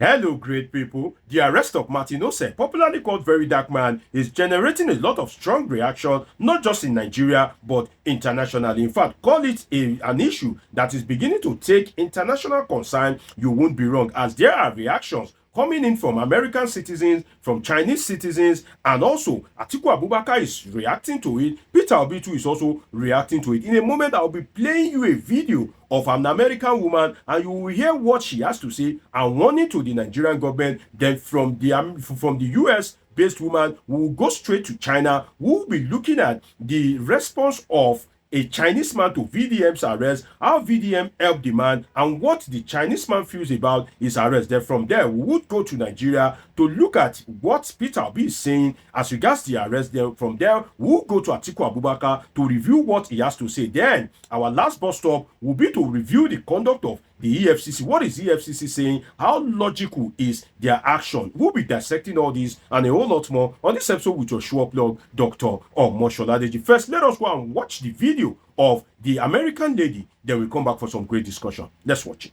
Hello, great people. The arrest of Martin Ose, popularly called VeryDarkMan, is generating a lot of strong reaction, not just in Nigeria, but internationally. In fact, call it an issue that is beginning to take international concern. You won't be wrong, as there are reactions coming in from American citizens, from Chinese citizens, and also Atiku Abubakar is reacting to it. Peter Obi too is also reacting to it. In a moment, I'll be playing you a video of an American woman, and you will hear what she has to say and warning to the Nigerian government. Then from the US based woman, we will go straight to China. We will be looking at the response of a Chinese man to VDM's arrest, how VDM helped the man, and what the Chinese man feels about his arrest. Then from there, we would go to Nigeria to look at what Peter Obi is saying as regards the arrest. Then from there, we'll go to Atiku Abubakar to review what he has to say. Then our last bus stop will be to review the conduct of the EFCC. What is EFCC saying? How logical is their action? We'll be dissecting all this and a whole lot more on this episode with your show plug, Dr. Omosholadeji. First, let us go and watch the video of the American lady. Then we'll come back for some great discussion. Let's watch it.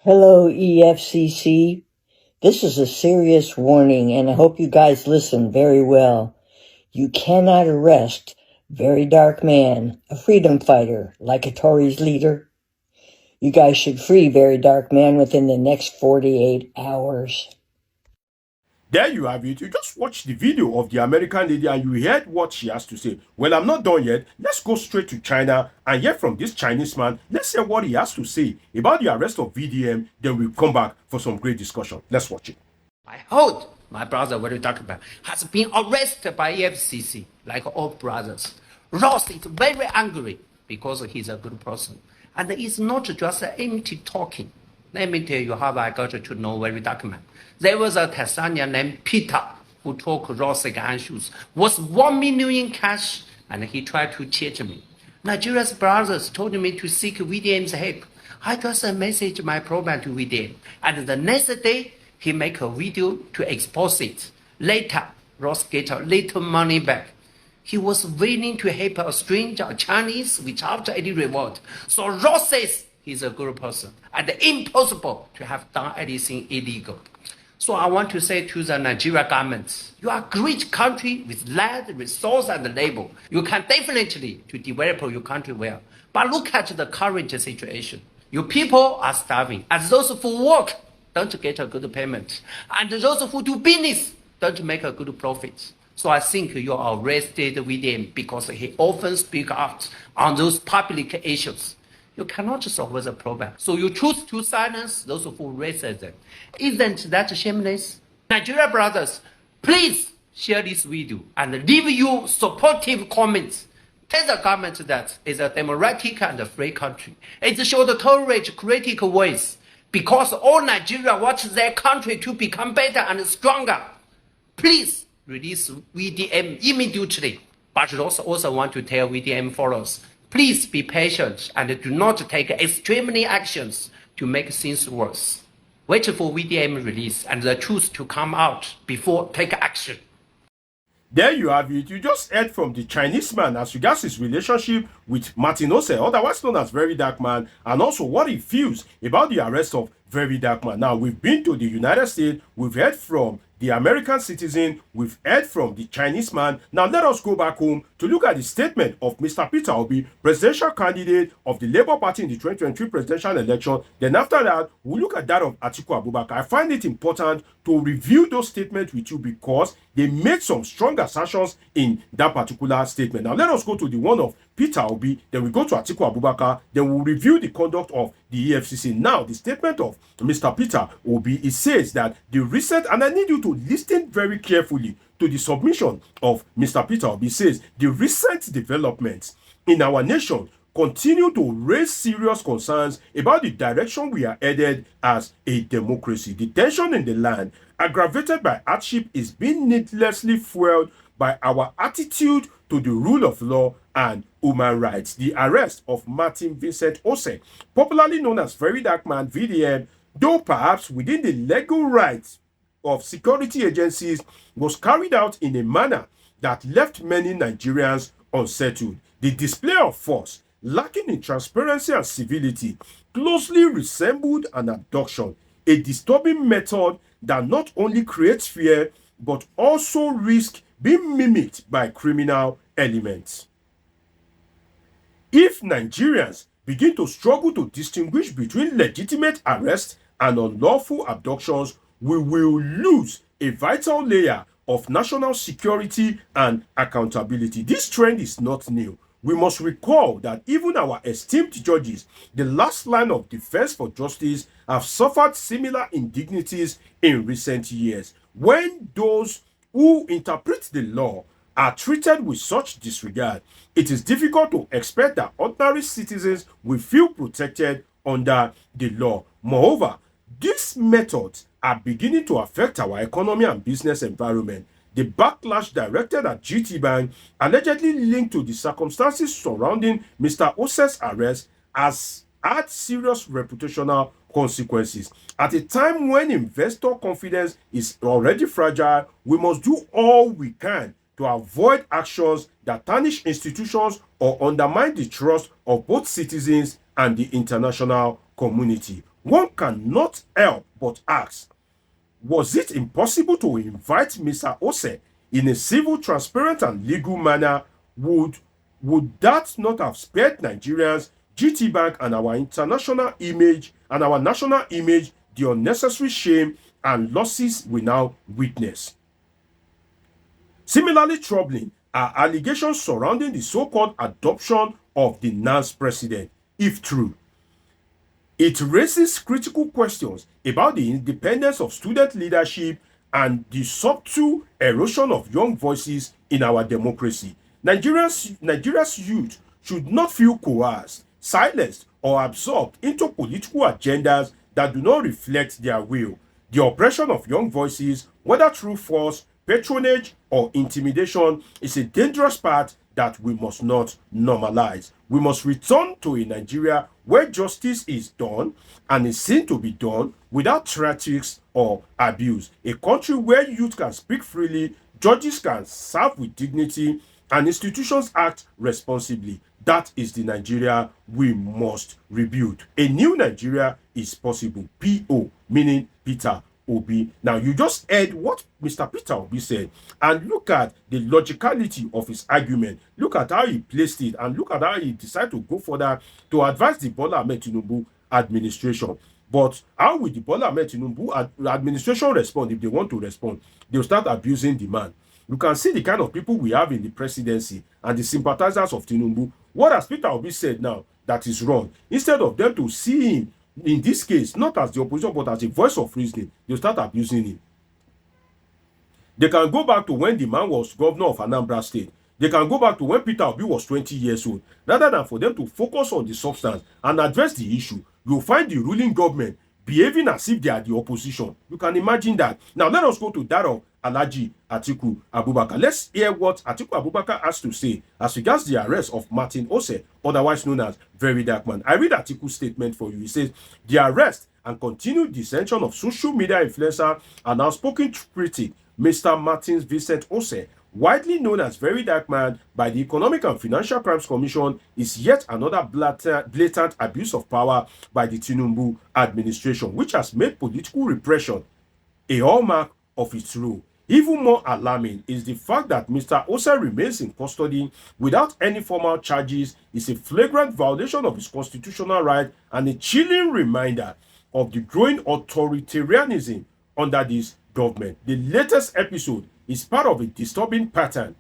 Hello, EFCC. This is a serious warning, and I hope you guys listen very well. You cannot arrest VeryDarkMan, a freedom fighter, like a Tory's leader. You guys should free VeryDarkMan within the next 48 hours. There you have it. You just watched the video of the American lady and you heard what she has to say. Well, I'm not done yet. Let's go straight to China and hear from this Chinese man. Let's hear what he has to say about the arrest of VDM. Then we'll come back for some great discussion. Let's watch it. I heard my brother, VeryDarkMan, has been arrested by EFCC, like all brothers. Ross is very angry because he's a good person. And it's not just empty talking. Let me tell you how I got to know VeryDarkMan. There was a Tanzanian named Peter who took Ross issues, was 1 million in cash, and he tried to cheat me. Nigeria's brothers told me to seek VDM's help. I just messaged my problem to VDM, and the next day, he make a video to expose it. Later, Ross get a little money back. He was willing to help a stranger, a Chinese, without any reward. So Ross says he's a good person and impossible to have done anything illegal. So I want to say to the Nigeria government, you are a great country with land, resource, and labor. You can definitely to develop your country well. But look at the current situation. Your people are starving, and those who work don't get a good payment, and those who do business don't make a good profit. So I think you are arrested with him because he often speaks out on those public issues. You cannot solve the problem. So you choose to silence those who raise them. Isn't that shameless? Nigeria brothers, please share this video and leave your supportive comments. Tell the government that it's a democratic and free country. It should tolerate critical voice because all Nigeria wants their country to become better and stronger. Please release VDM immediately. But also want to tell VDM followers, please be patient and do not take extremely actions to make things worse. Wait for VDM release and the truth to come out before take action. There you have it. You just heard from the Chinese man as regards his relationship with Martin Ose, otherwise known as VeryDarkMan, and also what he feels about the arrest of VeryDarkMan. Now, we've been to the United States, we've heard from the American citizen, we've heard from the Chinese man. Now, let us go back home to look at the statement of Mr. Peter Obi, presidential candidate of the Labour Party in the 2023 presidential election. Then after that, we'll look at that of Atiku Abubakar. I find it important to review those statements with you because they made some strong assertions in that particular statement. Now, let us go to the one of Peter Obi, then we go to Atiku Abubakar, then we'll review the conduct of the EFCC. Now, the statement of Mr. Peter Obi, it says that the recent, and I need you to listen very carefully to the submission of Mr. Peter Obi, says the recent developments in our nation continue to raise serious concerns about the direction we are headed as a democracy. The tension in the land, aggravated by hardship, is being needlessly fueled by our attitude to the rule of law and human rights. The arrest of Martin Vincent Ose, popularly known as VeryDarkMan VDM, though perhaps within the legal rights of security agencies, was carried out in a manner that left many Nigerians unsettled. The display of force, lacking in transparency and civility, closely resembled an abduction, a disturbing method that not only creates fear but also risks being mimicked by criminal elements. If Nigerians begin to struggle to distinguish between legitimate arrests and unlawful abductions, we will lose a vital layer of national security and accountability. This trend is not new. We must recall that even our esteemed judges, the last line of defense for justice, have suffered similar indignities in recent years. When those who interpret the law are treated with such disregard, it is difficult to expect that ordinary citizens will feel protected under the law. Moreover, these methods are beginning to affect our economy and business environment. The backlash directed at GT Bank, allegedly linked to the circumstances surrounding Mr. Ose's arrest, has had serious reputational consequences. At a time when investor confidence is already fragile, we must do all we can to avoid actions that tarnish institutions or undermine the trust of both citizens and the international community. One cannot help but ask, was it impossible to invite Mr. Ose in a civil, transparent, and legal manner? Would that not have spared Nigerians, GT Bank, and our international image and our national image the unnecessary shame and losses we now witness? Similarly troubling are allegations surrounding the so-called adoption of the NANS president, if true. It raises critical questions about the independence of student leadership and the subtle erosion of young voices in our democracy. Nigeria's youth should not feel coerced, silenced, or absorbed into political agendas that do not reflect their will. The oppression of young voices, whether through force, patronage, or intimidation, is a dangerous path that we must not normalize. We must return to a Nigeria where justice is done and is seen to be done without theatrics or abuse. A country where youth can speak freely, judges can serve with dignity, and institutions act responsibly. That is the Nigeria we must rebuild. A new Nigeria is possible. P.O. meaning Peter Obi. Now, you just heard what Mr. Peter Obi said, and look at the logicality of his argument. Look at how he placed it, and look at how he decided to go further to advise the Bola Ahmed Tinubu administration. But how will the Bola Ahmed Tinubu administration respond? If they want to respond, they'll start abusing the man. You can see the kind of people we have in the presidency and the sympathizers of Tinubu. What has Peter Obi said now that is wrong? Instead of them to see him, in this case, not as the opposition, but as a voice of reason, they'll start abusing him. They can go back to when the man was governor of Anambra State. They can go back to when Peter Obi was 20 years old. Rather than for them to focus on the substance and address the issue, you'll find the ruling government behaving as if they are the opposition. You can imagine that. Now, let us go to that of Alhaji Atiku Abubakar. Let's hear what Atiku Abubakar has to say as regards the arrest of Martin Ose, otherwise known as VeryDarkMan. I read Atiku's statement for you. He says, the arrest and continued dissension of social media influencer and outspoken critic Mr. Martins Vincent Ose, widely known as VeryDarkMan by the Economic and Financial Crimes Commission, is yet another blatant abuse of power by the Tinubu administration, which has made political repression a hallmark of its rule. Even more alarming is the fact that Mr. Ose remains in custody without any formal charges is a flagrant violation of his constitutional right and a chilling reminder of the growing authoritarianism under this government. The latest episode is part of a disturbing pattern.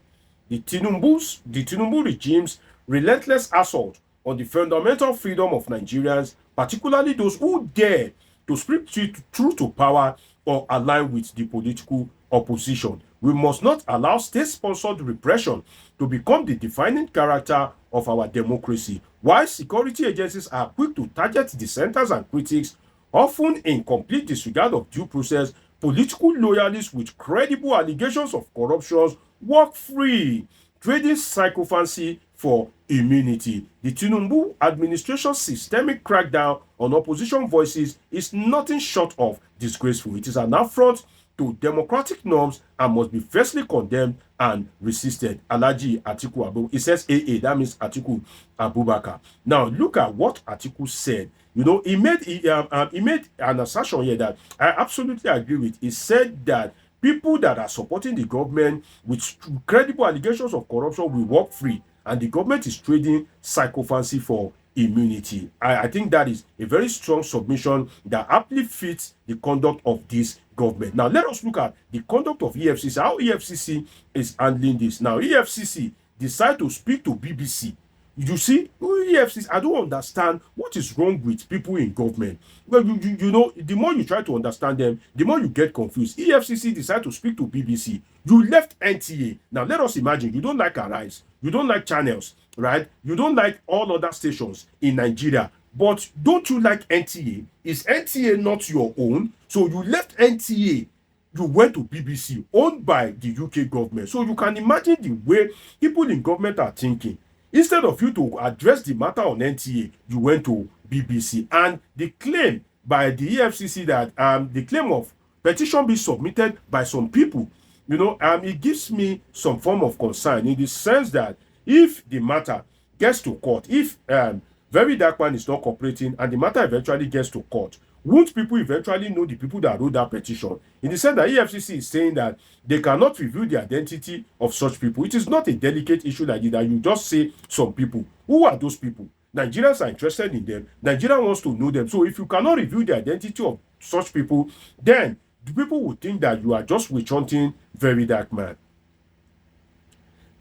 The Tinubu regime's relentless assault on the fundamental freedom of Nigerians, particularly those who dare to speak truth to power or align with the political opposition. We must not allow state-sponsored repression to become the defining character of our democracy. While security agencies are quick to target dissenters and critics, often in complete disregard of due process, political loyalists with credible allegations of corruption walk free, trading sycophancy for immunity. The Tinubu administration's systemic crackdown on opposition voices is nothing short of disgraceful. It is an affront to democratic norms and must be fiercely condemned and resisted. Alhaji Atiku Abubakar. It says AA, that means Atiku Abubakar. Now, look at what Atiku said. You know, he made an assertion here that I absolutely agree with. He said that people that are supporting the government with credible allegations of corruption will walk free, and the government is trading psychophancy for immunity. I think that is a very strong submission that aptly fits the conduct of this government. Now, let us look at the conduct of EFCC, how EFCC is handling this. Now, EFCC decide to speak to BBC. You see, EFCC, I don't understand what is wrong with people in government. Well, you know, the more you try to understand them, the more you get confused. EFCC decide to speak to BBC. You left NTA. Now, let us imagine you don't like Arise, you don't like channels, right? You don't like all other stations in Nigeria. But don't you like NTA? Is NTA not your own? So you left NTA, you went to BBC, owned by the UK government. So you can imagine the way people in government are thinking. Instead of you to address the matter on NTA, you went to BBC. And the claim by the EFCC that the claim of petition being submitted by some people, you know, it gives me some form of concern in the sense that if the matter gets to court, if VeryDarkMan is not cooperating and the matter eventually gets to court, won't people eventually know the people that wrote that petition? In the sense that EFCC is saying that they cannot reveal the identity of such people. It is not a delicate issue like that. You just say some people. Who are those people? Nigerians are interested in them. Nigeria wants to know them. So if you cannot reveal the identity of such people, then the people will think that you are just witch hunting VeryDarkMan.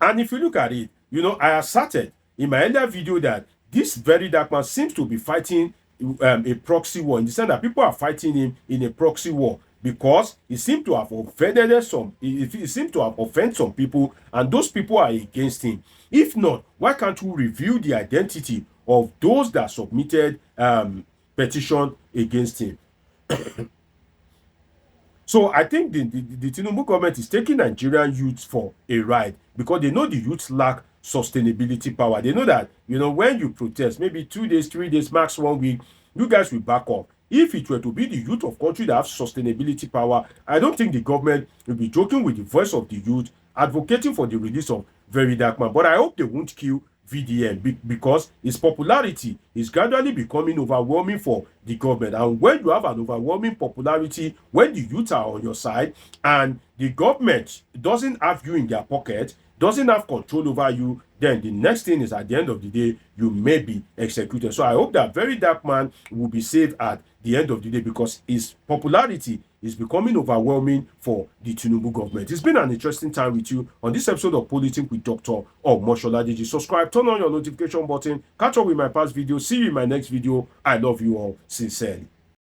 And if you look at it, you know, I asserted in my earlier video that this VeryDarkMan seems to be fighting a proxy war, in the sense that people are fighting him in a proxy war because he seemed to have offended he seemed to have offended some people, and those people are against him. If not, why can't we reveal the identity of those that submitted petition against him? So I think the Tinubu government is taking Nigerian youths for a ride because they know the youths lack sustainability power. They know that, you know, when you protest, maybe 2 days, 3 days, max 1 week, you guys will back up. If it were to be the youth of country that have sustainability power, I don't think the government will be joking with the voice of the youth, advocating for the release of VeryDarkMan. But I hope they won't kill VDM because its popularity is gradually becoming overwhelming for the government. And when you have an overwhelming popularity, when the youth are on your side and the government doesn't have you in their pocket, doesn't have control over you, then the next thing is at the end of the day, you may be executed. So I hope that VeryDarkMan will be saved at the end of the day because his popularity is becoming overwhelming for the Tinubu government. It's been an interesting time with you on this episode of Politics with Dr. Omoshola. Subscribe, turn on your notification button, catch up with my past videos. See you in my next video. I love you all sincerely.